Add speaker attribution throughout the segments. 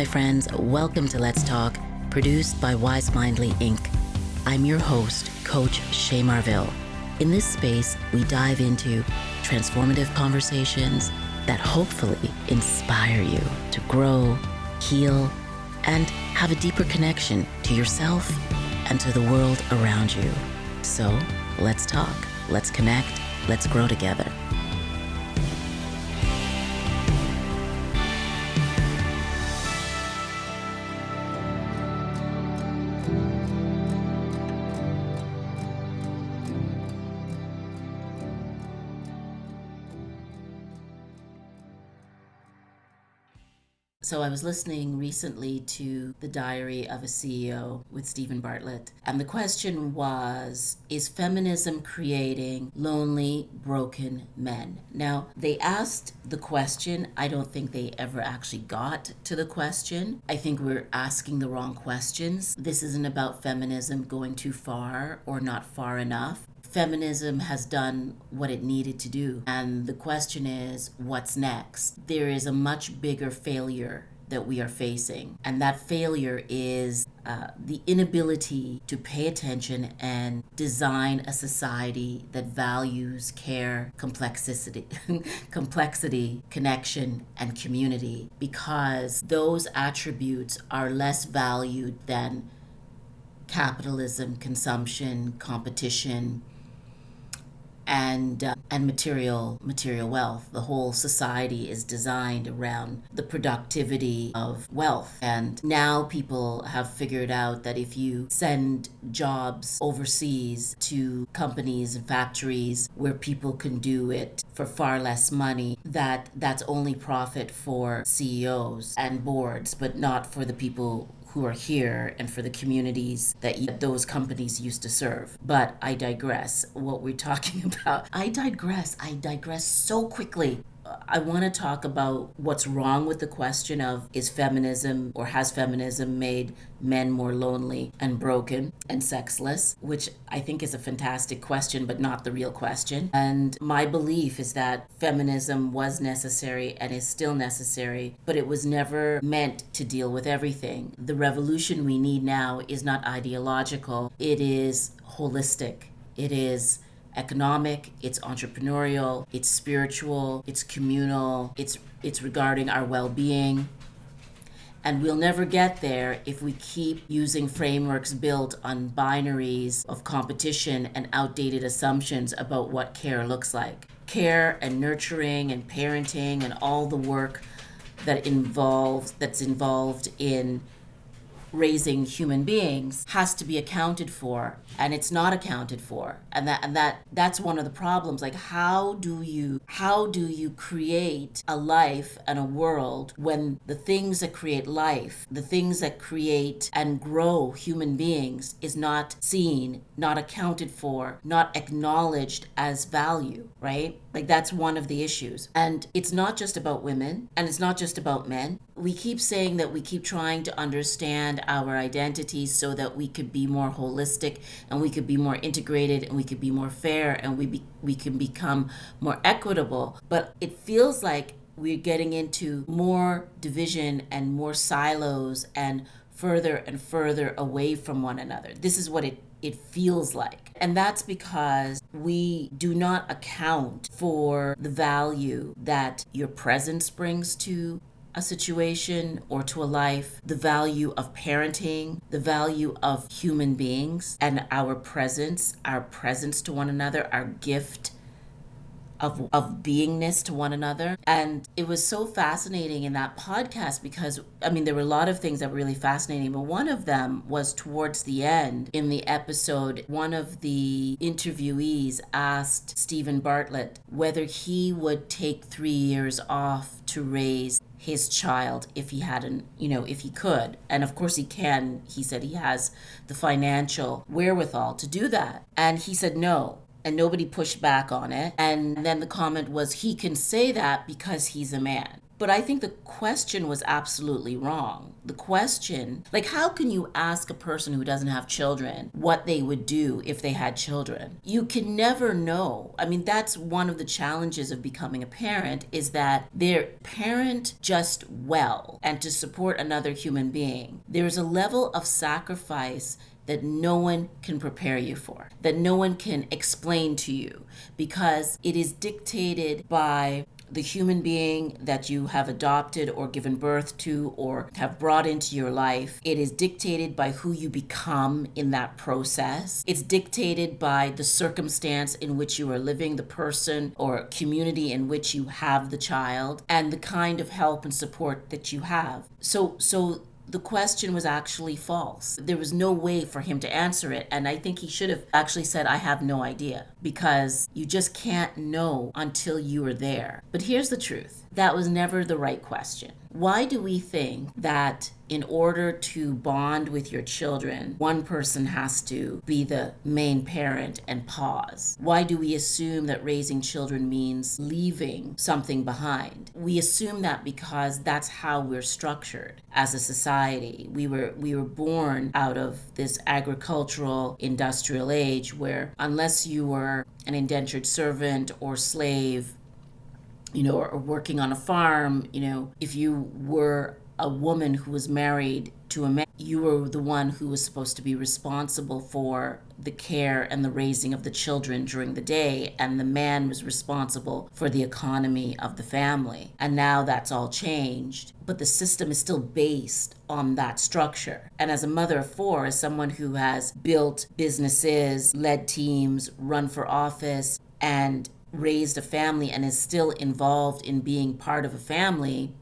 Speaker 1: my friends. Welcome to Let's Talk, produced by Wise Mindly Inc. I'm your host, Coach Shay Marville. In this space, we dive into transformative conversations that hopefully inspire you to grow, heal, and have a deeper connection to yourself and to the world around you. So let's talk, let's connect, let's grow together. So I was listening recently to The Diary of a CEO with Stephen Bartlett, and the question was, is feminism creating lonely, broken men? Now, they asked the question. I don't think they ever actually got to the question. I think we're asking the wrong questions. This isn't about feminism going too far or not far enough. Feminism has done what it needed to do. And the question is, what's next? There is a much bigger failure that we are facing. And that failure is the inability to pay attention and design a society that values care, complexity, connection, and community, because those attributes are less valued than capitalism, consumption, competition, and material wealth. The whole society is designed around the productivity of wealth. And now people have figured out that if you send jobs overseas to companies and factories where people can do it for far less money, that's only profit for CEOs and boards, but not for the people who are here and for the communities that those companies used to serve. But I digress. What we're talking about, I digress so quickly. I want to talk about what's wrong with the question of, is feminism or has feminism made men more lonely and broken and sexless, which I think is a fantastic question, but not the real question. And my belief is that feminism was necessary and is still necessary, but it was never meant to deal with everything. The revolution we need now is not ideological, it is holistic. It is economic, it's entrepreneurial, it's spiritual, it's communal, it's regarding our well-being. And we'll never get there if we keep using frameworks built on binaries of competition and outdated assumptions about what care looks like. Care and nurturing and parenting and all the work that's involved in raising human beings has to be accounted for, and it's not accounted for. And that's one of the problems. Like, how do you create a life and a world when the things that create life, the things that create and grow human beings, is not seen, not accounted for, not acknowledged as value, right? Like, that's one of the issues. And it's not just about women, and it's not just about men. We keep saying that we keep trying to understand our identities so that we could be more holistic and we could be more integrated and we could be more fair and we can become more equitable. But it feels like we're getting into more division and more silos and further away from one another. This is what it feels like. And that's because we do not account for the value that your presence brings to a situation or to a life, the value of parenting, the value of human beings, and our presence to one another, our gift of beingness to one another. And it was so fascinating in that podcast because, there were a lot of things that were really fascinating, but one of them was towards the end in the episode, one of the interviewees asked Stephen Bartlett whether he would take 3 years off to raise his child if he hadn't, if he could. And of course he can. He said he has the financial wherewithal to do that. And he said no. And nobody pushed back on it. And then the comment was, he can say that because he's a man. But I think the question was absolutely wrong. The question, like, how can you ask a person who doesn't have children what they would do if they had children? You can never know. I mean, that's one of the challenges of becoming a parent, is that they're parent just well and to support another human being. There's a level of sacrifice that no one can prepare you for, that no one can explain to you, because it is dictated by the human being that you have adopted or given birth to or have brought into your life. It is dictated by who you become in that process. It's dictated by the circumstance in which you are living, the person or community in which you have the child, and the kind of help and support that you have. So the question was actually false. There was no way for him to answer it. And I think he should have actually said, I have no idea, because you just can't know until you are there. But here's the truth. That was never the right question. Why do we think that in order to bond with your children, one person has to be the main parent and pause? Why do we assume that raising children means leaving something behind? We assume that because that's how we're structured as a society. We were born out of this agricultural industrial age where, unless you were an indentured servant or slave, or working on a farm, if you were a woman who was married to a man, you were the one who was supposed to be responsible for the care and the raising of the children during the day, and the man was responsible for the economy of the family. And now that's all changed, but the system is still based on that structure. And as a mother of four, as someone who has built businesses, led teams, run for office, and raised a family, and is still involved in being part of a family,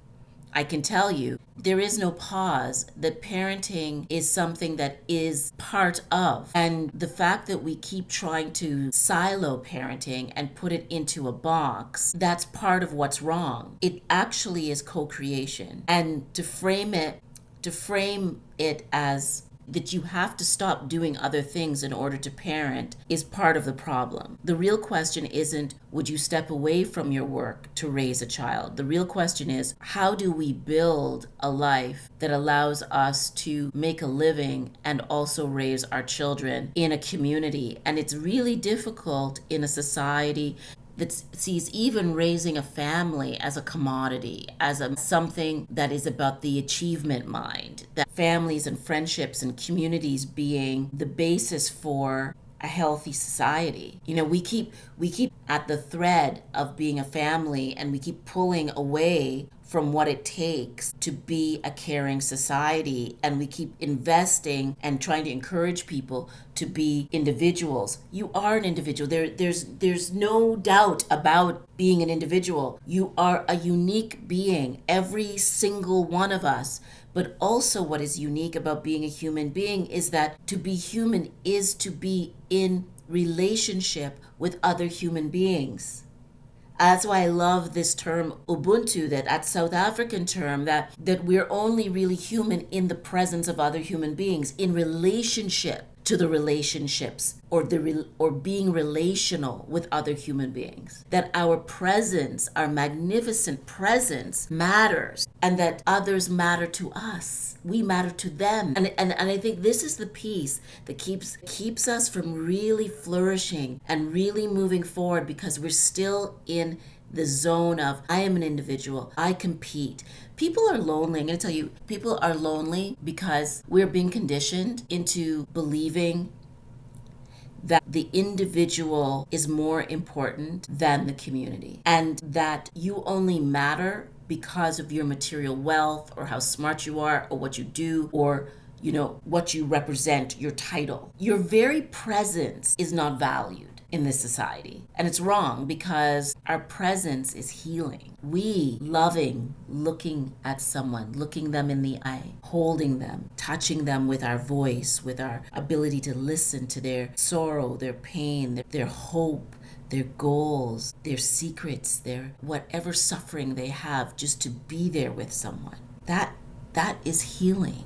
Speaker 1: I can tell you there is no pause, that parenting is something that is part of. And the fact that we keep trying to silo parenting and put it into a box, that's part of what's wrong. It actually is co-creation. And to frame it as that you have to stop doing other things in order to parent is part of the problem. The real question isn't, would you step away from your work to raise a child? The real question is, how do we build a life that allows us to make a living and also raise our children in a community? And it's really difficult in a society that sees even raising a family as a commodity, as something that is about the achievement mind, that families and friendships and communities being the basis for a healthy society. We keep at the thread of being a family, and we keep pulling away from what it takes to be a caring society, and we keep investing and trying to encourage people to be individuals. You are an individual. There's no doubt about being an individual. You are a unique being, every single one of us. But also, what is unique about being a human being is that to be human is to be in relationship with other human beings. That's why I love this term Ubuntu, that South African term, that we're only really human in the presence of other human beings, in relationship to the relationships, or being relational with other human beings. That our presence, our magnificent presence, matters, and that others matter to us. We matter to them. And I think this is the piece that keeps us from really flourishing and really moving forward, because we're still in the zone of, I am an individual, I compete. People are lonely. I'm going to tell you, people are lonely because we're being conditioned into believing that the individual is more important than the community, and that you only matter because of your material wealth, or how smart you are, or what you do, or what you represent, your title. Your very presence is not valued in this society. And it's wrong, because our presence is healing. We loving, looking at someone, looking them in the eye, holding them, touching them with our voice, with our ability to listen to their sorrow, their pain, their hope, their goals, their secrets, their whatever suffering they have, just to be there with someone. That is healing,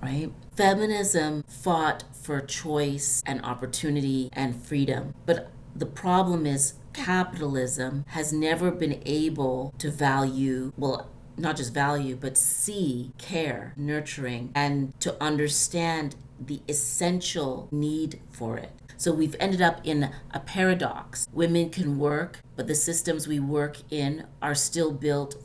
Speaker 1: right? Feminism fought for choice and opportunity and freedom, but the problem is capitalism has never been able to value, well, not just value, but see care, nurturing, and to understand the essential need for it. So we've ended up in a paradox. Women can work, but the systems we work in are still built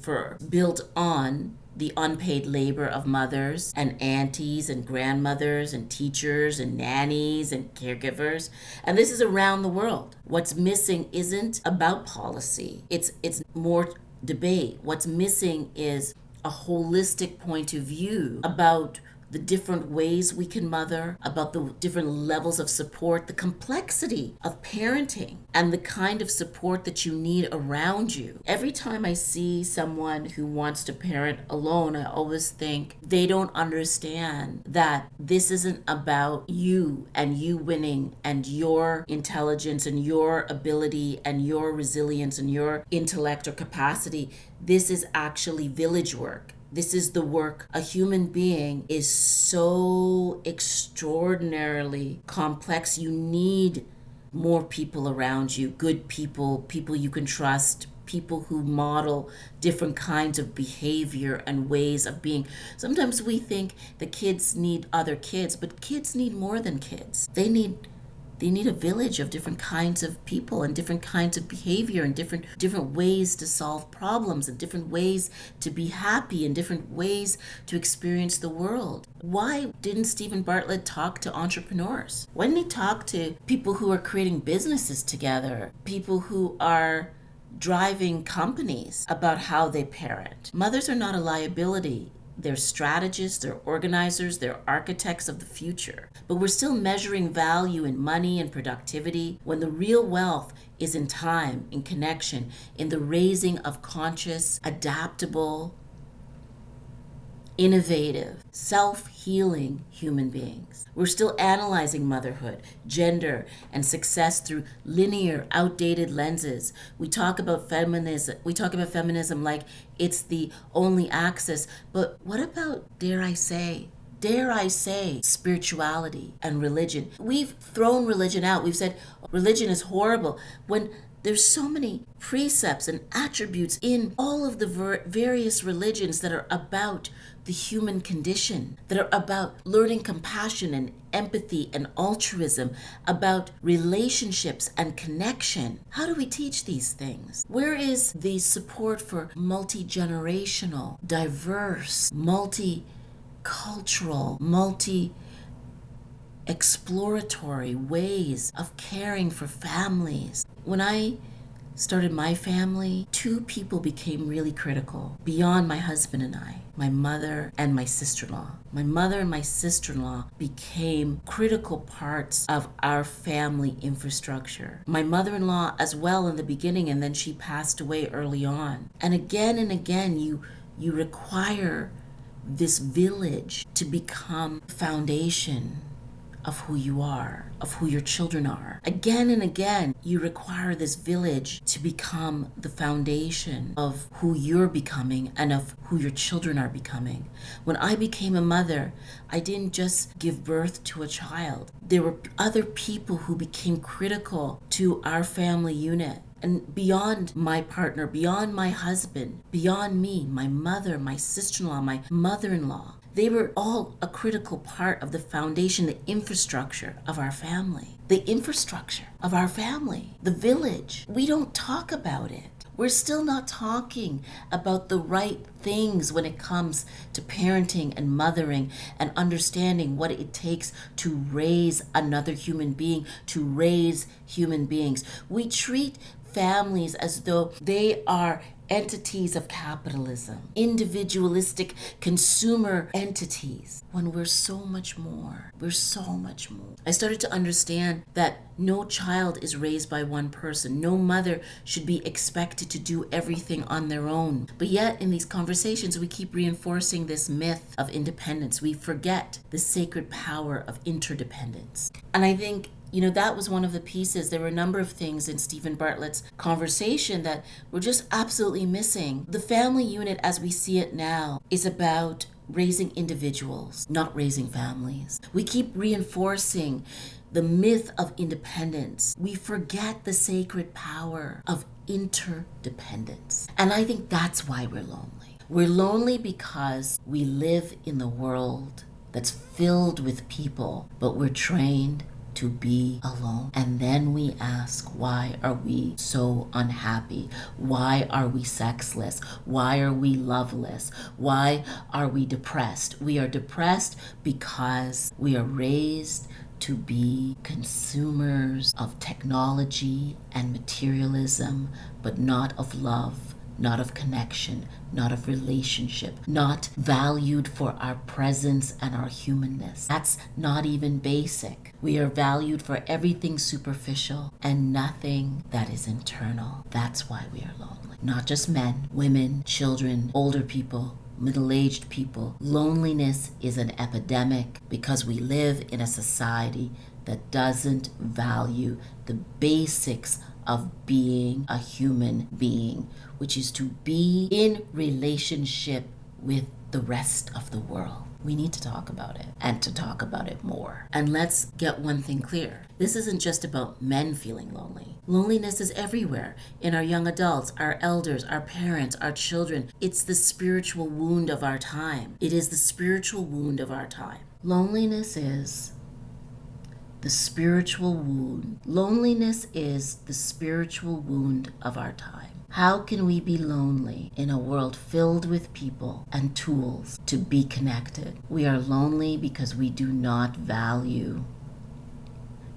Speaker 1: on the unpaid labor of mothers and aunties and grandmothers and teachers and nannies and caregivers. And this is around the world. What's missing isn't about policy. It's more debate. What's missing is a holistic point of view about the different ways we can mother, about the different levels of support, the complexity of parenting, and the kind of support that you need around you. Every time I see someone who wants to parent alone, I always think they don't understand that this isn't about you and you winning and your intelligence and your ability and your resilience and your intellect or capacity. This is actually village work. This is the work. A human being is so extraordinarily complex. You need more people around you, good people, people you can trust, people who model different kinds of behavior and ways of being. Sometimes we think the kids need other kids, but kids need more than kids. They need a village of different kinds of people and different kinds of behavior and different ways to solve problems and different ways to be happy and different ways to experience the world. Why didn't Stephen Bartlett talk to entrepreneurs? Why didn't he talk to people who are creating businesses together, people who are driving companies about how they parent? Mothers are not a liability. They're strategists, they're organizers, they're architects of the future. But we're still measuring value in money and productivity when the real wealth is in time, in connection, in the raising of conscious, adaptable, innovative, self-healing human beings. We're still analyzing motherhood, gender, and success through linear, outdated lenses. We talk about feminism like it's the only axis, but what about, dare I say, spirituality and religion? We've thrown religion out. We've said religion is horrible when there's so many precepts and attributes in all of the various religions that are about the human condition, that are about learning compassion and empathy and altruism, about relationships and connection. How do we teach these things? Where is the support for multi-generational, diverse, multi-cultural, exploratory ways of caring for families? When I started my family, two people became really critical beyond my husband and I, my mother and my sister-in-law. My mother and my sister-in-law became critical parts of our family infrastructure. My mother-in-law as well in the beginning, and then she passed away early on. And again, you require this village to become the foundation of who you are, of who your children are. Again and again, you require this village to become the foundation of who you're becoming and of who your children are becoming. When I became a mother, I didn't just give birth to a child. There were other people who became critical to our family unit. And beyond my partner, beyond my husband, beyond me, my mother, my sister-in-law, my mother-in-law, they were all a critical part of the foundation, the infrastructure of our family. The infrastructure of our family, the village. We don't talk about it. We're still not talking about the right things when it comes to parenting and mothering and understanding what it takes to raise another human being, to raise human beings. We treat families as though they are entities of capitalism, individualistic consumer entities, when we're so much more. We're so much more. I started to understand that no child is raised by one person. No mother should be expected to do everything on their own. But yet, in these conversations, we keep reinforcing this myth of independence. We forget the sacred power of interdependence. And I think that was one of the pieces. There were a number of things in Stephen Bartlett's conversation that were just absolutely missing. The family unit as we see it now is about raising individuals, not raising families. We keep reinforcing the myth of independence, we forget the sacred power of interdependence. And I think that's why we're lonely. We're lonely because we live in the world that's filled with people, but we're trained to be alone. And then we ask, why are we so unhappy? Why are we sexless? Why are we loveless? Why are we depressed? We are depressed because we are raised to be consumers of technology and materialism, but not of love, not of connection, not of relationship, not valued for our presence and our humanness. That's not even basic. We are valued for everything superficial and nothing that is internal. That's why we are lonely. Not just men, women, children, older people, middle-aged people. Loneliness is an epidemic because we live in a society that doesn't value the basics of being a human being, which is to be in relationship with the rest of the world. We need to talk about it and to talk about it more. And let's get one thing clear. This isn't just about men feeling lonely. Loneliness is everywhere, in our young adults, our elders, our parents, our children. It's the spiritual wound of our time. It is the spiritual wound of our time. Loneliness is the spiritual wound. Loneliness is the spiritual wound of our time. How can we be lonely in a world filled with people and tools to be connected? We are lonely because we do not value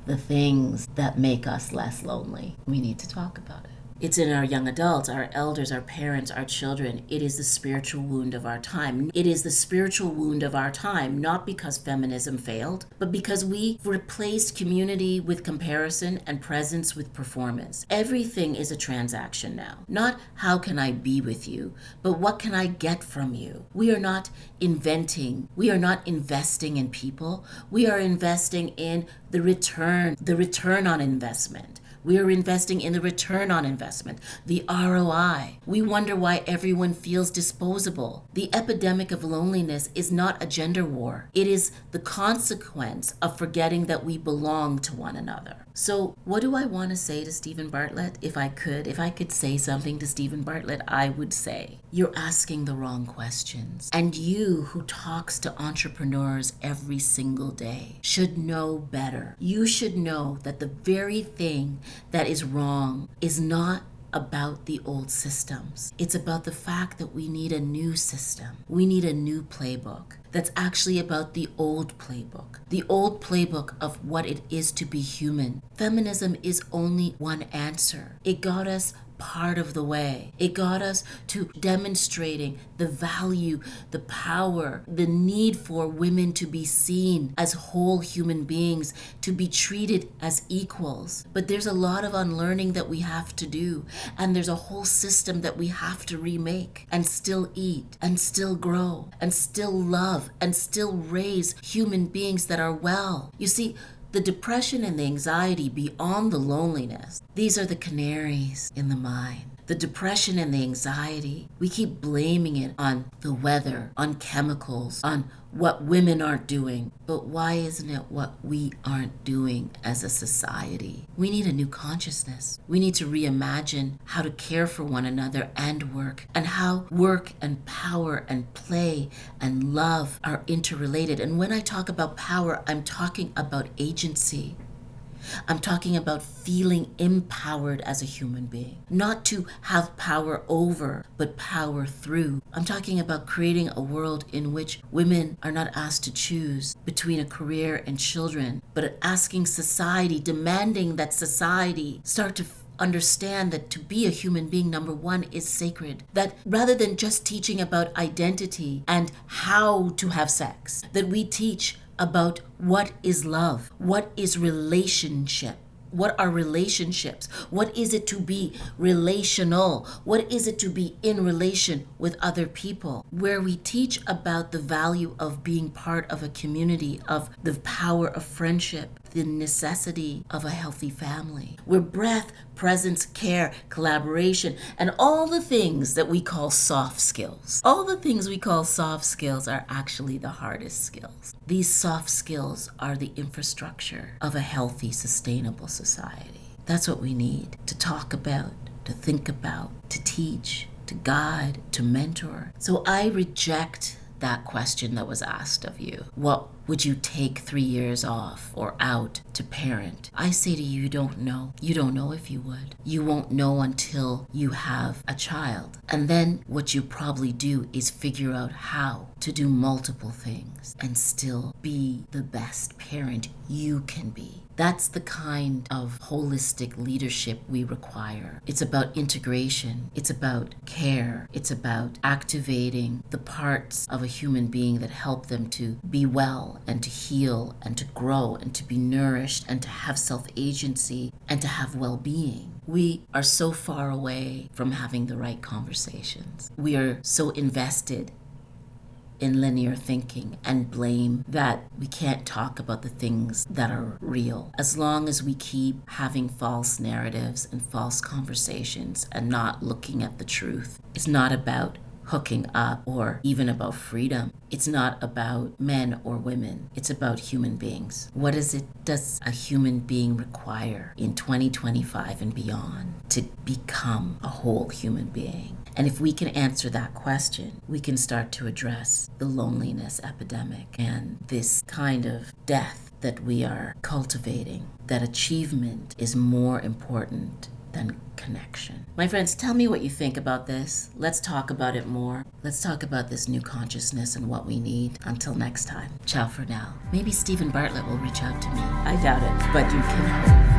Speaker 1: the things that make us less lonely. We need to talk about it. It's in our young adults, our elders, our parents, our children. It is the spiritual wound of our time. It is the spiritual wound of our time, not because feminism failed, but because we replaced community with comparison and presence with performance. Everything is a transaction now. Not how can I be with you, but what can I get from you? We are not inventing. We are not investing in people. We are investing in the return on investment. We are investing in the return on investment, the ROI. We wonder why everyone feels disposable. The epidemic of loneliness is not a gender war. It is the consequence of forgetting that we belong to one another. So what do I want to say to Stephen Bartlett? If I could say something to Stephen Bartlett, I would say, you're asking the wrong questions. And you who talks to entrepreneurs every single day should know better. You should know that the very thing that is wrong is not about the old systems. It's about the fact that we need a new system. We need a new playbook that's actually about the old playbook of what it is to be human. Feminism is only one answer. It got us part of the way. It got us to demonstrating the value, the power, the need for women to be seen as whole human beings, to be treated as equals. But there's a lot of unlearning that we have to do, and there's a whole system that we have to remake and still eat and still grow and still love and still raise human beings that are well. You see, the depression and the anxiety beyond the loneliness, these are the canaries in the mine. The depression and the anxiety, we keep blaming it on the weather, on chemicals, on what women aren't doing. But why isn't it what we aren't doing as a society? We need a new consciousness. We need to reimagine how to care for one another and work, and how work and power and play and love are interrelated. And when I talk about power, I'm talking about agency. I'm talking about feeling empowered as a human being, not to have power over, but power through. I'm talking about creating a world in which women are not asked to choose between a career and children, but asking society, demanding that society start to understand that to be a human being, number one, is sacred. That rather than just teaching about identity and how to have sex, that we teach about what is love, what is relationship, what are relationships, what is it to be relational, what is it to be in relation with other people, where we teach about the value of being part of a community, of the power of friendship. the necessity of a healthy family, where breath, presence, care, collaboration, and all the things that we call soft skills, all the things we call soft skills are actually the hardest skills. These soft skills are the infrastructure of a healthy, sustainable society. That's what we need to talk about, to think about, to teach, to guide, to mentor. So I reject that question that was asked of you. What would you take 3 years off or out to parent? I say to you, you don't know. You don't know if you would. You won't know until you have a child. And then what you probably do is figure out how to do multiple things and still be the best parent you can be. That's the kind of holistic leadership we require. It's about integration. It's about care. It's about activating the parts of a human being that help them to be well and to heal and to grow and to be nourished and to have self-agency and to have well-being. We are so far away from having the right conversations. We are so invested in linear thinking and blame that we can't talk about the things that are real. As long as we keep having false narratives and false conversations and not looking at the truth, it's not about hooking up or even about freedom. It's not about men or women. It's about human beings. What does a human being require in 2025 and beyond to become a whole human being? And if we can answer that question, we can start to address the loneliness epidemic and this kind of death that we are cultivating, that achievement is more important than connection. My friends, tell me what you think about this. Let's talk about it more. Let's talk about this new consciousness and what we need. Until next time, ciao for now. Maybe Stephen Bartlett will reach out to me. I doubt it, but you can hope.